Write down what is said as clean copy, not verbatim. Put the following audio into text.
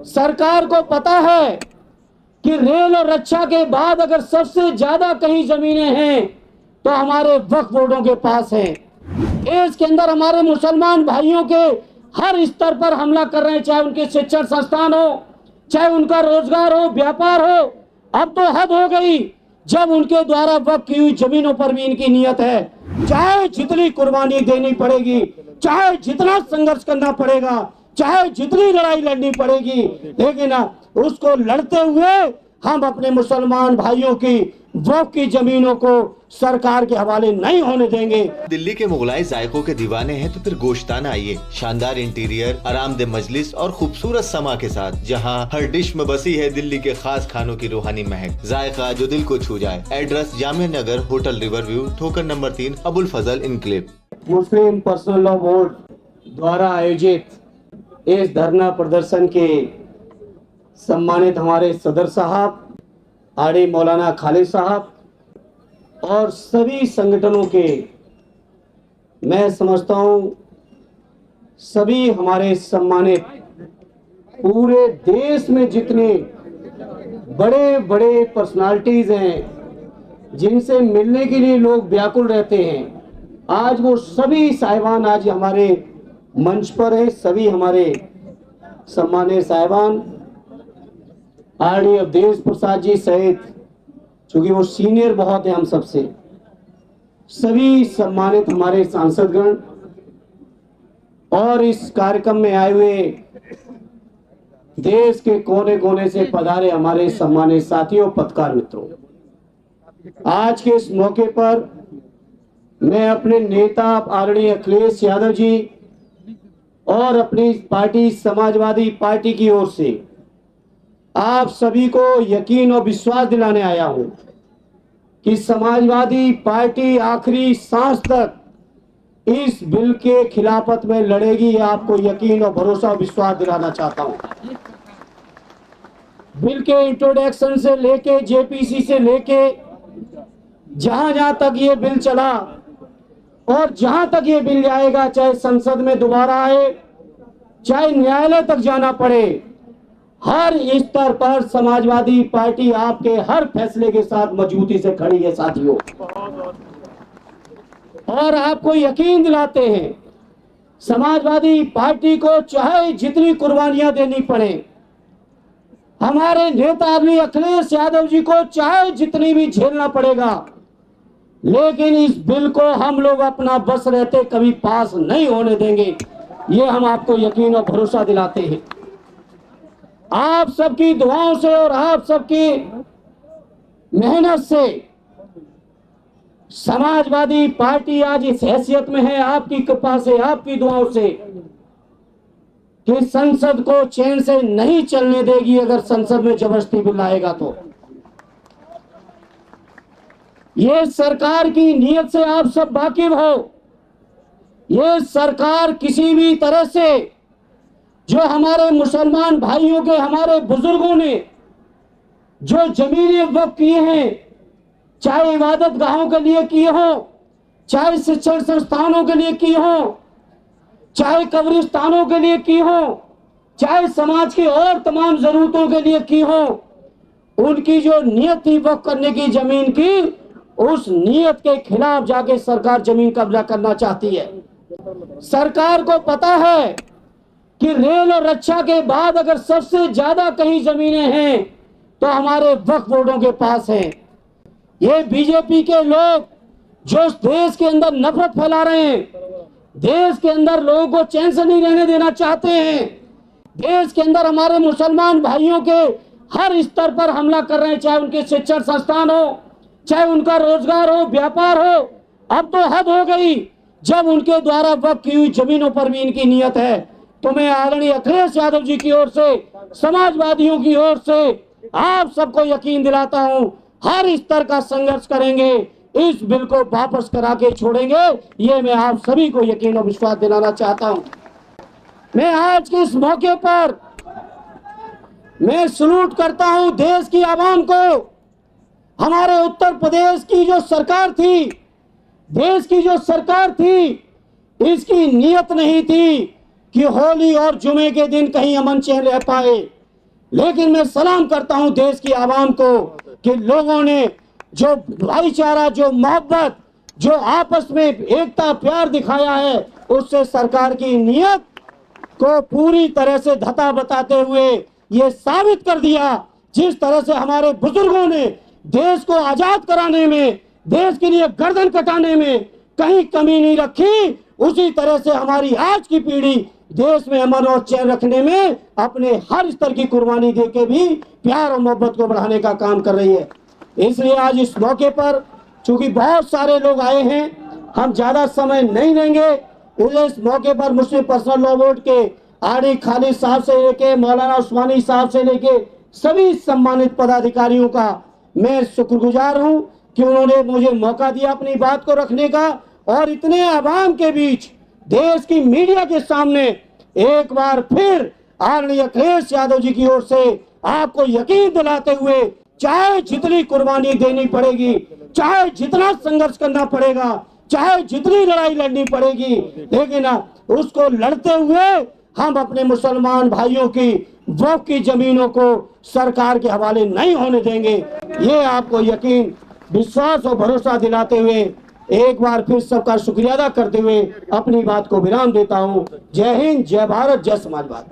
सरकार को पता है कि रेल और रक्षा के बाद अगर सबसे ज्यादा कहीं जमीनें हैं तो हमारे वक्फ बोर्डों के पास हैं। देश के अंदर हमारे मुसलमान भाइयों के हर स्तर पर हमला कर रहे हैं, चाहे उनके शिक्षण संस्थान हो, चाहे उनका रोजगार हो, व्यापार हो। अब तो हद हो गई जब उनके द्वारा वक्फ की हुई जमीनों पर भी इनकी नियत है। चाहे जितनी कुर्बानी देनी पड़ेगी, चाहे जितना संघर्ष करना पड़ेगा, चाहे जितनी लड़ाई लड़नी पड़ेगी, लेकिन उसको लड़ते हुए हम अपने मुसलमान भाइयों की वक्फ की जमीनों को सरकार के हवाले नहीं होने देंगे। दिल्ली के मुगलाई जायकों के दीवाने हैं तो फिर गोश्ताना आइए। शानदार इंटीरियर, आरामदेह मजलिस और खूबसूरत समा के साथ, जहां हर डिश में बसी है दिल्ली के खास खानों की रूहानी महक, जायका जो दिल को छू जाए। Address Jamia Nagar, hotel river view, ठोकर नंबर 3, अबुल फजल इनक्लेव। मुस्लिम पर्सनल लॉ बोर्ड द्वारा आयोजित इस धरना प्रदर्शन के सम्मानित हमारे सदर साहब, आड़ी मौलाना खालिद साहब और सभी संगठनों के, मैं समझता हूं सभी हमारे सम्मानित पूरे देश में जितने बड़े बड़े पर्सनालिटीज हैं जिनसे मिलने के लिए लोग व्याकुल रहते हैं, आज वो सभी साहिबान आज हमारे मंच पर हैं। सभी हमारे सम्मानित साहिबान आरडी अवधेश प्रसाद जी सहित, चूंकि वो सीनियर बहुत है हम सबसे, सभी सम्मानित हमारे सांसदगण और इस कार्यक्रम में आए हुए देश के कोने कोने से पधारे हमारे सम्मानित साथियों, पत्रकार मित्रों, आज के इस मौके पर मैं अपने नेता आदरणीय अखिलेश यादव जी और अपनी पार्टी समाजवादी पार्टी की ओर से आप सभी को यकीन और विश्वास दिलाने आया हूं कि समाजवादी पार्टी आखिरी सांस तक इस बिल के खिलाफत में लड़ेगी। आपको यकीन और भरोसा और विश्वास दिलाना चाहता हूं। बिल के इंट्रोडक्शन से लेके जेपीसी से लेके जहां जहां तक ये बिल चला और जहां तक ये बिल जाएगा, चाहे संसद में दोबारा आए, चाहे न्यायालय तक जाना पड़े, हर स्तर पर समाजवादी पार्टी आपके हर फैसले के साथ मजबूती से खड़ी है साथियों। और आपको यकीन दिलाते हैं समाजवादी पार्टी को चाहे जितनी कुर्बानियां देनी पड़े, हमारे नेता आदमी अखिलेश यादव जी को चाहे जितनी भी झेलना पड़ेगा, लेकिन इस बिल को हम लोग अपना बस रहते कभी पास नहीं होने देंगे। ये हम आपको यकीन और भरोसा दिलाते हैं। आप सबकी दुआओं से और आप सबकी मेहनत से समाजवादी पार्टी आज इस हैसियत में है, आपकी कृपा से, आपकी दुआओं से, कि संसद को चैन से नहीं चलने देगी। अगर संसद में जबरदस्ती बिल आएगा तो ये सरकार की नीयत से आप सब वाकिफ हो। ये सरकार किसी भी तरह से जो हमारे मुसलमान भाइयों के, हमारे बुजुर्गों ने जो जमीनें वक्फ किए हैं, चाहे इबादत गाहों के लिए किए हो, चाहे शिक्षण संस्थानों के लिए किए हो, चाहे कब्रिस्तानों के लिए की हो, चाहे समाज की और तमाम जरूरतों के लिए की हो, उनकी जो नियत थी वक्फ करने की जमीन की, उस नियत के खिलाफ जाके सरकार जमीन कब्जा करना चाहती है। सरकार को पता है कि रेल और रक्षा के बाद अगर सबसे ज्यादा कहीं जमीनें हैं तो हमारे वक्फ बोर्डों के पास हैं। ये बीजेपी के लोग जो देश के अंदर नफरत फैला रहे हैं, देश के अंदर लोगों को चैन से नहीं रहने देना चाहते हैं, देश के अंदर हमारे मुसलमान भाइयों के हर स्तर पर हमला कर रहे हैं, चाहे उनके शिक्षण संस्थान हो, चाहे उनका रोजगार हो, व्यापार हो। अब तो हद हो गई जब उनके द्वारा वक्फ की हुई जमीनों पर भी इनकी नियत है। तो मैं आदरणीय अखिलेश यादव जी की ओर से, समाजवादियों की ओर से आप सबको यकीन दिलाता हूं, हर स्तर का संघर्ष करेंगे, इस बिल को वापस करा के छोड़ेंगे। ये मैं आप सभी को यकीन और विश्वास दिलाना चाहता हूं। मैं आज के इस मौके पर मैं सलूट करता हूं देश की आवाम को। हमारे उत्तर प्रदेश की जो सरकार थी, देश की जो सरकार थी, इसकी नियत नहीं थी कि होली और जुमे के दिन कहीं अमन चैन रह पाए, लेकिन मैं सलाम करता हूं देश की आवाम को कि लोगों ने जो भाईचारा, जो मोहब्बत, जो आपस में एकता प्यार दिखाया है, उससे सरकार की नीयत को पूरी तरह से धता बताते हुए ये साबित कर दिया। जिस तरह से हमारे बुजुर्गों ने देश को आजाद कराने में, देश के लिए गर्दन कटाने में कहीं कमी नहीं रखी, उसी तरह से हमारी आज की पीढ़ी देश में अमन और चैन रखने में अपने हर स्तर की कुर्बानी देके भी प्यार और मोहब्बत को बढ़ाने का काम कर रही है। इसलिए आज इस मौके पर चूंकि बहुत सारे लोग आए हैं, हम ज्यादा समय नहीं लेंगे। इस मौके पर मुस्लिम पर्सनल लॉ बोर्ड के आरडी खालिद साहब से लेके मौलाना उस्मानी साहब से लेके सभी सम्मानित पदाधिकारियों का मैं शुक्रगुजार हूं कि उन्होंने मुझे मौका दिया अपनी बात को रखने का, और इतने आवाम के बीच देश की मीडिया के सामने एक बार फिर आदरणीय अखिलेश यादव जी की ओर से आपको यकीन दिलाते हुए, चाहे जितनी कुर्बानी देनी पड़ेगी, चाहे जितना संघर्ष करना पड़ेगा, चाहे जितनी लड़ाई लड़नी पड़ेगी, लेकिन उसको लड़ते हुए हम अपने मुसलमान भाइयों की वक्फ की जमीनों को सरकार के हवाले नहीं होने देंगे। ये आपको यकीन, विश्वास और भरोसा दिलाते हुए एक बार फिर सबका शुक्रिया अदा करते हुए अपनी बात को विराम देता हूँ। जय हिंद, जय भारत, जय समाजवाद।